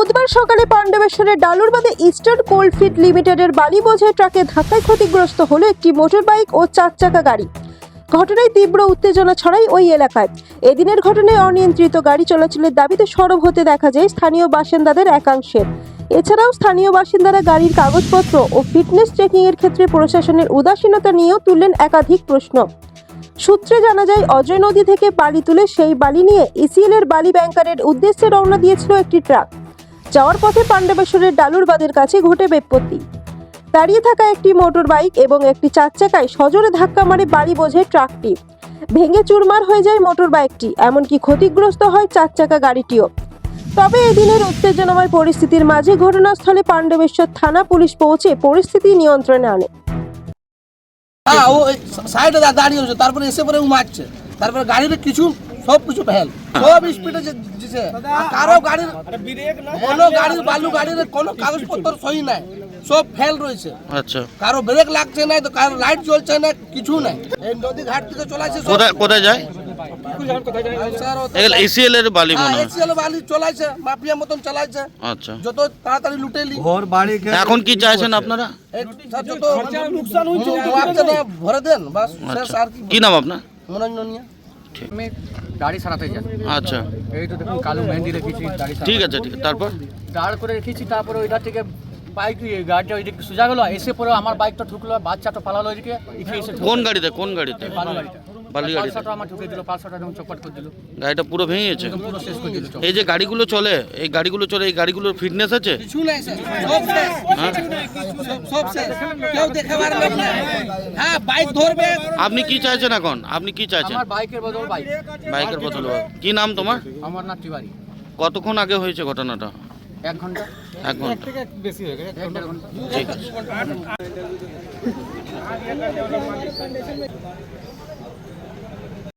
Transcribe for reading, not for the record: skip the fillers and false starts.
বুধবার সকালে পাণ্ডবেশ্বরের ডালুরবাদে eastern coalfield লিমিটেডের বালি বোঝাই ট্রাকে ধাক্কায় ক্ষতিগ্রস্ত হলো একটি মোটরবাইক ও 4 চাকা গাড়ি। ঘটনায় তীব্র উত্তেজনা ছড়ায় ওই এলাকায়। এদিনের ঘটনায় অনিয়ন্ত্রিত গাড়ি চলাচলের দাবিতে সরব হতে দেখা যায় স্থানীয় বাসিন্দাদের একাংশের। এছাড়াও স্থানীয় বাসিন্দারা গাড়ির কাগজপত্র ও ফিটনেস চেকিং এর ক্ষেত্রে প্রশাসনের উদাসীনতা নিয়েও তুললেন একাধিক প্রশ্ন। সূত্রে জানা যায়, অজয় নদী থেকে বালি তুলে সেই বালি নিয়ে ইসিএল এর বালি ব্যাংকারের উদ্দেশ্যে রওনা দিয়েছিল একটি ট্রাক। যাওয়ার পথে পাণ্ডবেশ্বরের ডালুরবাদের কাছে ঘটে বিপত্তি। দাঁড়িয়ে থাকা একটি মোটর বাইক এবং একটি 4 চাকায় সজোরে ধাক্কা মারে বালি বোঝাই ট্রাকটি। ভেঙে চুরমার হয়ে যায় মোটর বাইকটি, এমনকি ক্ষতিগ্রস্ত হয় 4 চাকা গাড়িটিও। তবে এদিনের উত্তেজনাময় পরিস্থিতির মাঝে ঘটনাস্থলে পাণ্ডবেশ্বর থানা পুলিশ পৌঁছে পরিস্থিতি নিয়ন্ত্রণে আনে। ও সাইডে দাঁড়িয়ে হচ্ছে, তারপরে এসে পরে মারছে, তারপরে গাড়ির কিছু সব কিছু ফেল সব স্পিডে যেছে। কারো গাড়ির কোনো গাড়ির বালু গাড়ির কোনো কাগজপত্র সহি নাই, সব ফেল রয়েছে। আচ্ছা, কারো ব্রেক লাগছে না, তো কারো লাইট জ্বলছে না, কিছু নাই। এই নদী ঘাট থেকে চলাইছে। কোথায় যায়? এসিএল এর বালি মনে হয়। এসিএল বালি চলাইছে, মাফিয়া মতন চালাইছে। আচ্ছা, যত তাড়াতাড়ি লুটেলি। এখন কি চাইছেন আপনারা? যত নুকসান হয়েছে ভরে দেন বাস। আর কি নাম আপনার? মনোরঞ্জনিয়া। আমি গাড়ি সারাতে যাই। আচ্ছা, এই তো দেখুন কালো মেহেন্দি রেখেছি গাড়ি সারাতে। ঠিক আছে, তারপর দাঁড় করে রেখেছি, তারপরে ওইটা থেকে বাইক গাড়িটা ওইদিকে সোজা গেলো, এসে পরে আমার বাইকটা ঢুকলো, বাচ্চাটা পালালো ওইদিকে, এসে কোন গাড়িতে? বালি গাড়িতে। পালসাটা আমার ঢুকে দিল, পালসাটা একদম চপাট করে দিল, গাড়িটা পুরো ভেঙে গেছে। পুরো শেষ করে দিল। এই যে গাড়িগুলো চলে, এই গাড়িগুলোর ফিটনেস আছে? কিছু নাই স্যার, সব শেষ। সব শেষ, কেউ দেখাবার লোক নাই। হ্যাঁ, বাইক ধরবে। আপনি কি চাইছেন এখন? আপনি কি চাইছেন? আমার বাইকের বদল বাইকের বদল। কি নাম তোমার? আমার না তিওয়ারি। কতক্ষণ আগে হয়েছে ঘটনাটা? 1 ঘন্টা। 1 ঘন্টা। বেশি হয়ে গেছে, 1.5 ঘন্টা। ঠিক আছে।